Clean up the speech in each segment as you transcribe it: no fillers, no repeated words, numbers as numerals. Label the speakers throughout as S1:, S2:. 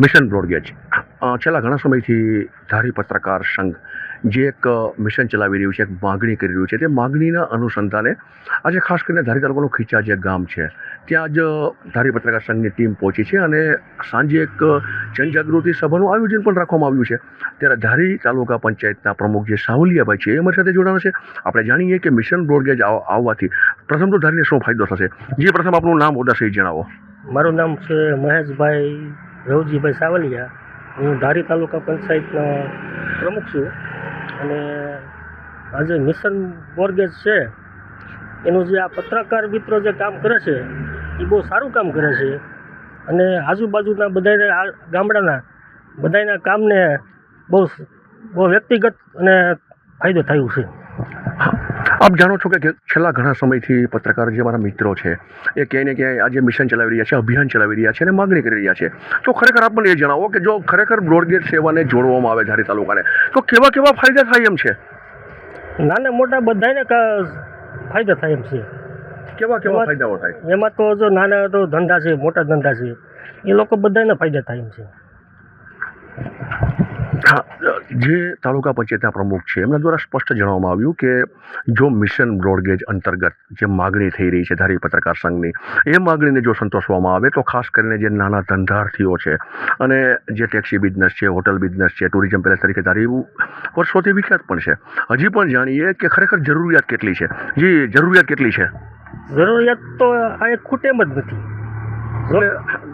S1: Mission broad gauge છેલ્લા ઘણા સમયથી ધારી પત્રકાર સંઘ જે એક મિશન ચલાવી રહ્યું છે, એક માગણી કરી રહ્યું છે, તે માગણીના અનુસંધાને આજે ખાસ કરીને ધારી તાલુકાનું ખીચા જે ગામ છે ત્યાં જ ધારી પત્રકાર સંઘની ટીમ પહોંચી છે અને સાંજે એક જનજાગૃતિ સભાનું આયોજન પણ રાખવામાં આવ્યું છે. ત્યારે ધારી તાલુકા પંચાયતના પ્રમુખ જે સાવલિયાભાઈ છે એ અમારી સાથે જોડાણા છે. આપણે જાણીએ કે મિશન બ્રોડગેજ આવવાથી પ્રથમ તો ધારીને શું ફાયદો થશે. જે પ્રથમ આપનું નામ હોદ્દા સહિત જણાવો.
S2: મારું નામ છે મહેશભાઈ રવજીભાઈ સાવલિયા. હું ધારી તાલુકા પંચાયતનો પ્રમુખ છું અને આજે મિશન બ્રોડગેજ છે એનું જે આ પત્રકાર મિત્રો જે કામ કરે છે એ બહુ સારું કામ કરે છે અને આજુબાજુના બધાના ગામડાના બધાના કામને બહુ વ્યક્તિગત અને ફાયદો થયું છે.
S1: આપ જાણો છો કે છેલ્લા ઘણા સમયથી પત્રકાર જે મારા મિત્રો છે એ ક્યાંય ને ક્યાંય આજે મિશન ચલાવી રહ્યા છે, અભિયાન ચલાવી રહ્યા છે અને માગણી કરી રહ્યા છે. તો ખરેખર આપ મને એ જણાવો કે જો ખરેખર બ્રોડગેજ સેવાને જોડવામાં આવે ધારી તાલુકાને તો કેવા કેવા ફાયદા થાય એમ છે?
S2: નાના મોટા બધાને ફાયદા થાય એમ છે.
S1: કેવા કેવા ફાયદાઓ થાય?
S2: એમાં તો જો નાના તો ધંધા છે, મોટા ધંધા છે, એ લોકો બધાને ફાયદા થાય એમ છે.
S1: હા, જે તાલુકા પંચાયતના પ્રમુખ છે એમના દ્વારા સ્પષ્ટ જણાવવામાં આવ્યું કે જો મિશન બ્રોડગેજ અંતર્ગત જે માગણી થઈ રહી છે ધારી પત્રકાર સંઘની, એ માગણીને જો સંતોષવામાં આવે તો ખાસ કરીને જે નાના ધંધાર્થીઓ છે અને જે ટેક્સી બિઝનેસ છે, હોટલ બિઝનેસ છે, ટુરિઝમ પેલેસ તરીકે ધારી વર્ષોથી વિખ્યાત પણ છે. હજી પણ જાણીએ કે ખરેખર જરૂરિયાત કેટલી છે. જી, જરૂરિયાત કેટલી છે?
S2: જરૂરિયાત તો આ એક ખૂટે એમ જ નથી.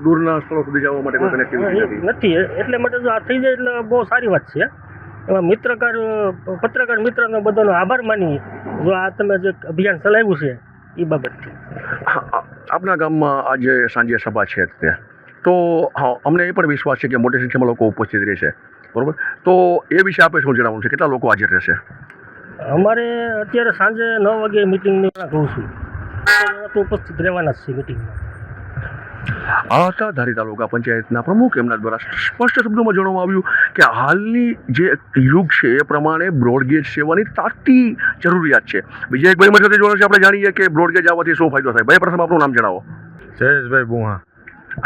S1: દૂરના સ્થળો સુધી જવા માટે કોઈ કનેક્ટિવિટી
S2: નથી. એટલે માટે જો આ થઈ જાય એટલે બહુ સારી વાત છે. એમાં પત્રકાર મિત્રનો બધાનો આભાર માની જો આ તમે જે અભિયાન ચલાવ્યું છે એ બાબતથી.
S1: આપના ગામમાં આજે સાંજે સભા છે તે તો અમને એ પણ વિશ્વાસ છે કે મોટી સંખ્યામાં લોકો ઉપસ્થિત રહેશે, બરોબર? તો એ વિશે આપણે શું જણાવવાનું છે? કેટલા લોકો હાજર રહેશે?
S2: અમારે અત્યારે સાંજે 9 વાગે મિટિંગની કહું છું તો ઉપસ્થિત રહેવાના જ છે મિટિંગમાં.
S1: આ હતા ધારી તાલુકા પંચાયતના પ્રમુખ. એમના દ્વારા સ્પષ્ટ શબ્દોમાં જણાવવામાં આવ્યું કે હાલની જે યુગ છે એ પ્રમાણે બ્રોડગેજ સેવાની તાતી જરૂરિયાત છે. બીજા એક ભાઈ મારી સાથે જોડાણ છે. આપણે જાણીએ કે બ્રોડગેજ આવવાથી શું ફાયદો થાય. ભાઈ, પ્રથમ આપનું નામ જણાવો.
S3: જયેશભાઈ બુહા.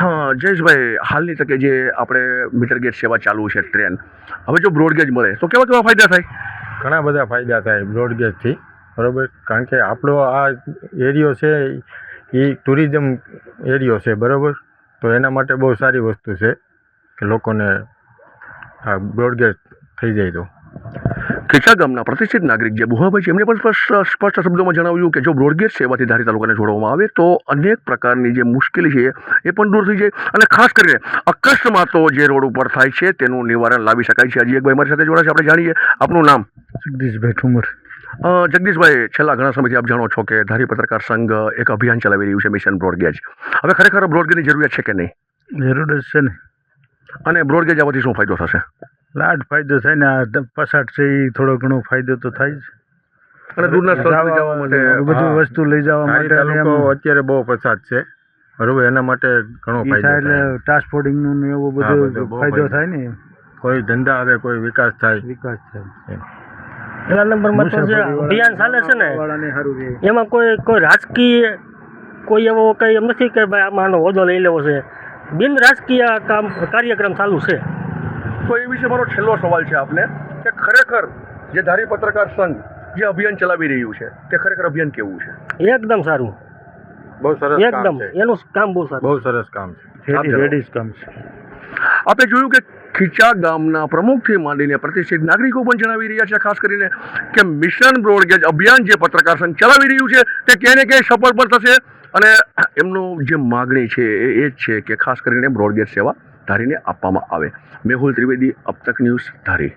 S1: હા, જયેશભાઈ, હાલની તકે જે આપણે મીટર ગેજ સેવા ચાલુ છે ટ્રેન, હવે જો બ્રોડગેજ મળે તો કેવા કેવા ફાયદા થાય?
S3: ઘણા બધા ફાયદા થાય બ્રોડગેજથી, બરાબર. કારણ કે આપણો આ એરિયો છે એ ટુરિઝમ એરિયો છે, બરાબર. તો એના માટે બહુ સારી વસ્તુ છે કે લોકોને આ બ્રોડગેજ થઈ જાય તો.
S1: ખીચા ગામના પ્રતિષ્ઠિત નાગરિક જે બુહાભાઈ છે એમણે પણ સ્પષ્ટ શબ્દોમાં જણાવ્યું કે જો બ્રોડગેજ સેવાથી ધારી તાલુકાને જોડવામાં આવે તો અનેક પ્રકારની જે મુશ્કેલી છે એ પણ દૂર થઈ જાય અને ખાસ કરીને અકસ્માતો જે રોડ ઉપર થાય છે તેનું નિવારણ લાવી શકાય છે. હજી એક ભાઈ મારી સાથે જોડાશે. આપણે જાણીએ. આપનું નામ?
S3: જગદીશભાઈ ઠુમર.
S1: જગદીશભાઈ, છેલ્લા ઘણા સમયથી આપ જાણો છો કે ધારી પત્રકાર સંઘ એક અભિયાન ચલાવી રહ્યું છે મિશન બ્રોડગેજ. હવે ખરેખર બ્રોડગેજની જરૂરિયાત છે કે નહીં?
S3: જરૂર જ છે ને.
S1: અને બ્રોડગેજ આવવાથી શું ફાયદો થશે?
S3: લાડ ફાયદો થાય ને. આ પસાટ છે એ થોડો ઘણો ફાયદો તો થાય જ.
S1: અને દૂરના સ્થળે જવા માટે
S3: બધું વસ્તુ લઈ જવા માટે અત્યારે બહુ પસાટ છે, બરોબર. એના માટે ઘણો ફાયદો એટલે ટ્રાન્સપોર્ટિંગનું એવો બધો ફાયદો થાય ને. કોઈ ધંધા આવે, કોઈ વિકાસ થાય.
S2: પહેલા નંબરમાં તો જે અભિયાન ચાલે છે ને એમાં કોઈ રાજકીય કોઈ એવો કંઈ એમ નથી કે ભાઈ આમાં આનો હોદ્દો લઈ લેવો છે. બિન રાજકીય કાર્યક્રમ ચાલુ છે.
S1: તો એ વિશે મારો છેલ્લો સવાલ છે આપને કે ખરેખર જે ધારી પત્રકાર સંઘ જે અભિયાન ચલાવી રહ્યું છે તે ખરેખર અભિયાન કેવું છે?
S2: એકદમ સારું,
S3: બહુ સરસ,
S2: એકદમ એનું કામ બહુ સારું,
S3: બહુ સરસ કામ છે. લેડીઝ કામ છે.
S1: આપણે જોયું કે ખીચા ગામના પ્રમુખથી માંડીને પ્રતિષ્ઠિત નાગરિકો પણ જણાવી રહ્યા છે ખાસ કરીને કે મિશન બ્રોડગેજ અભિયાન જે પત્રકાર સંઘ ચલાવી રહ્યું છે તે ક્યાંય ને ક્યાંય સફળ પણ થશે અને એમનું જે માગણી છે એ જ છે કે ખાસ કરીને બ્રોડગેજ સેવા ધારીને આપવામાં આવે. મેહુલ ત્રિવેદી, અબ તક ન્યૂઝ, ધારી.